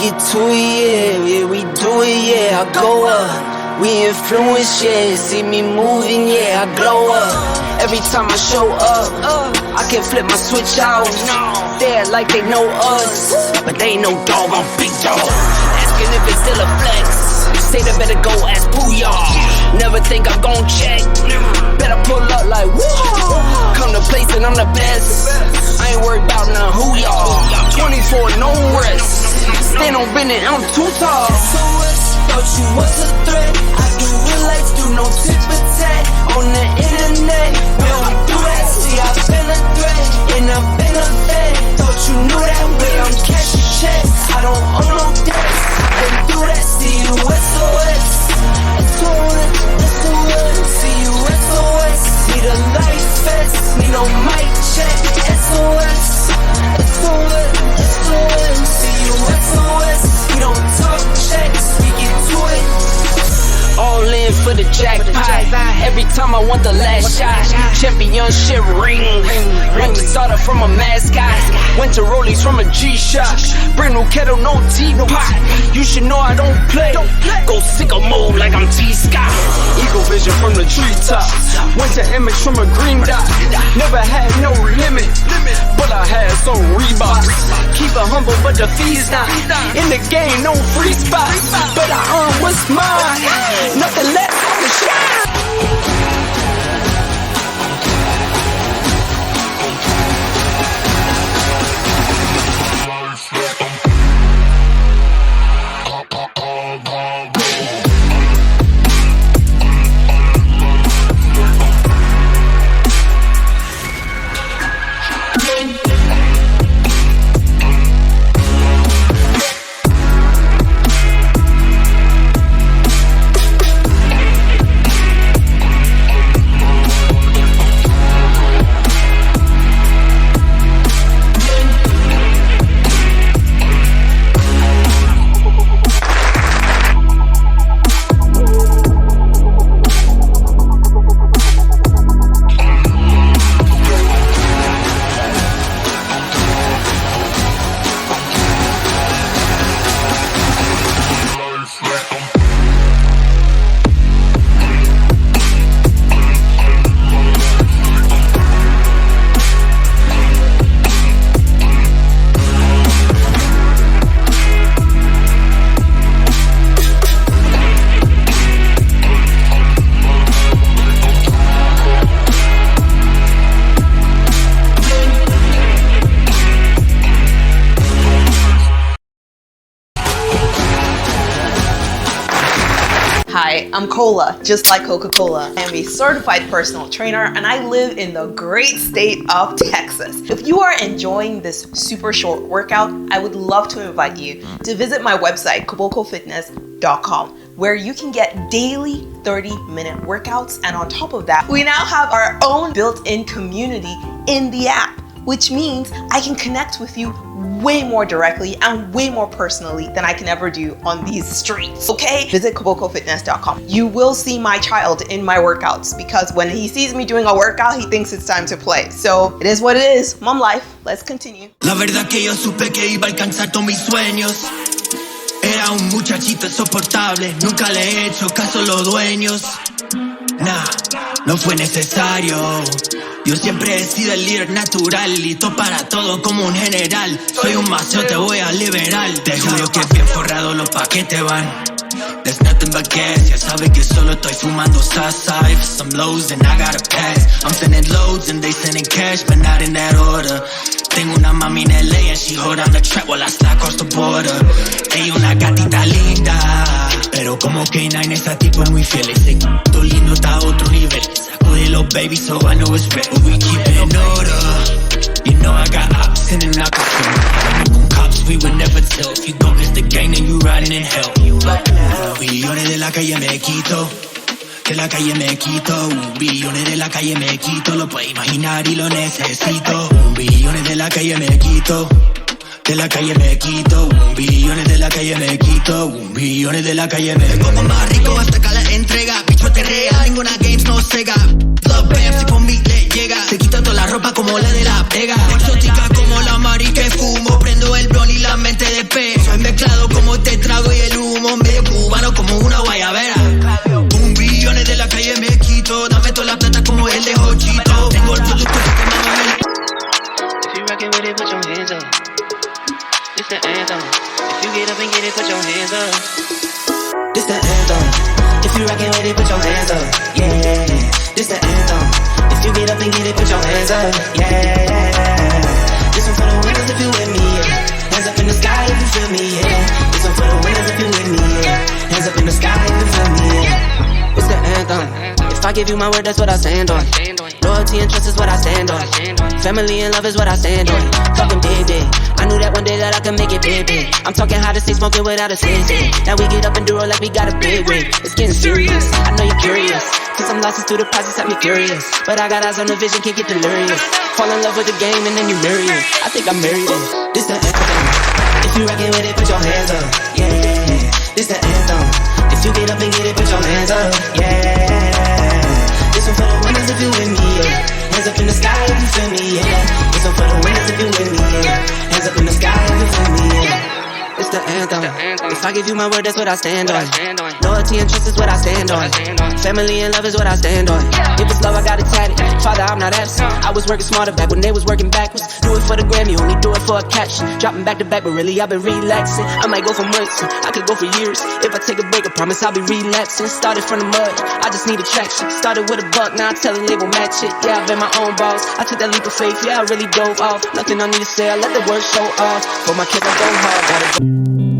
get to it, yeah, we do it, yeah, I go up. We influence, yeah, see me moving, yeah, I glow up. Every time I show up, I can flip my switch out. They act like they know us, but they ain't no dog, I'm big dog. Asking if it's still a flex, say they better go ask Booyah. Never think I'm gon' check, better pull up like woo. Come to place and I'm the best, I ain't worried about none who y'all. 24, no rest, stand on business, I'm too tall. Thought you was a threat, I do real life, do no tip for tat. On the internet, we don't do that. See, I've been a threat, and I've been a vet. Thought you knew that way, I'm cashing checks. I don't owe no debts, been through that. See you SOS, SOS, SOS. See you SOS, need a life vest, need no mic check. SOS, SOS, SOS. See you SOS, we don't talk checks, we get to it. All in for the jackpot. Every time I want the last shot. Championship ring. Went to starter from a mascot. Went to Rollies from a G-Shock. Brand new kettle, no teapot. You should know I don't play. Go sicko mode like I'm T-Scott. Eagle vision from the treetops. Went to image from a green dot. Never had no limit, but I had some Reeboks. Keep it humble, but the fee's not. In the game, no free spots. But I earn what's mine. Nothing less on the shine. Hi, I'm Cola, just like Coca-Cola. I am a certified personal trainer and I live in the great state of Texas. If you are enjoying this super short workout, I would love to invite you to visit my website, KobokoFitness.com, where you can get daily 30-minute workouts. And on top of that, we now have our own built-in community in the app, which means I can connect with you way more directly and way more personally than I can ever do on these streets, okay? Visit KobokoFitness.com. You will see my child in my workouts because when he sees me doing a workout, he thinks it's time to play. So it is what it is. Mom life. Let's continue. La verdad que yo supe que iba a alcanzar todos mis sueños. Era un muchachito insoportable, nunca le he hecho caso a los dueños. Nah, no fue necesario. Yo siempre he sido el líder natural, listo para todo como un general. Soy un mazo, te voy a liberar. Te juro que bien forrado los paquetes van. There's nothing but gas, ya sabe que solo estoy fumando Southside. For some lows and I gotta pass. I'm sending loads and they sending cash, but not in that order. Tengo una mami en LA and she hold on the trap while I slide across the border. Ella una gatita linda, pero como K9 esa tipo es muy fiel. Ese c***o lindo está a otro nivel. Saco de los babies so I know it's real. But we keep it in order. You know I got ops in and out the field. Cops we would never tell. If you go against the gang then you riding in hell. Billones de la calle me quito. De la calle me quito, billones de la calle me quito, lo puedes imaginar y lo necesito. Billones de la calle me quito, de la calle me quito, billones de la calle me quito, billones de la calle me quito. Me pongo más rico hasta que la entrega, bicho te rea, ninguna games no sega. Love bam, si con beat le llega, te quito toda la ropa como la de la pega. Exótica como la mari que fumo, prendo el blon y la mente de pe. Soy mezclado como rockin' with it, put your hands up. It's the anthem. If you get up and get it, put your hands up. This the anthem. If you rockin' with it, put your hands up. Yeah, this the anthem. If you get up and get it, put your hands up. Yeah, this one for the winners if you with me. Yeah. Hands up in the sky if you feel me. Yeah, this one for the winners if you with me. Yeah. Hands up in the sky if you feel me. Yeah. It's the anthem. If I give you my word, that's what I stand on. Loyalty and trust is what I stand on. Family and love is what I stand on. Talking big, big. I knew that one day that I could make it big, big. I'm talking how to stay smoking without a sensei. Now we get up and do it like we got a big rig. It's getting serious. I know you're curious. Cause I'm lost through the process, have me curious. But I got eyes on the vision, can't get delirious. Fall in love with the game and then you marry it. I think I married it. This the anthem. If you rockin' with it, put your hands up. Yeah, this the anthem. If you get up and get it, put your hands up. Yeah, this one for the winners if you with me. Yeah. Hands up in the sky if you feel me. Yeah, this one for the winners if you with me. Yeah. Hands up in the sky if you feel me. Yeah. It's the anthem. If I give you my word, that's what I stand on. Loyalty and trust is what I stand on. Family and love is what I stand on. If it's love, I got it tatted. Father, I'm not absent. I was working smarter back when they was working backwards. Do it for the Grammy, only do it for a catch. Dropping back to back, but really I've been relaxing. I might go for months, I could go for years. If I take a break, I promise I'll be relapsing. Started from the mud, I just need attraction. Started with a buck, now I tell a label match it. Yeah, I've been my own boss. I took that leap of faith, yeah, I really dove off. Nothing I need to say, I let the words show off. For my kids, I go hard, gotta go.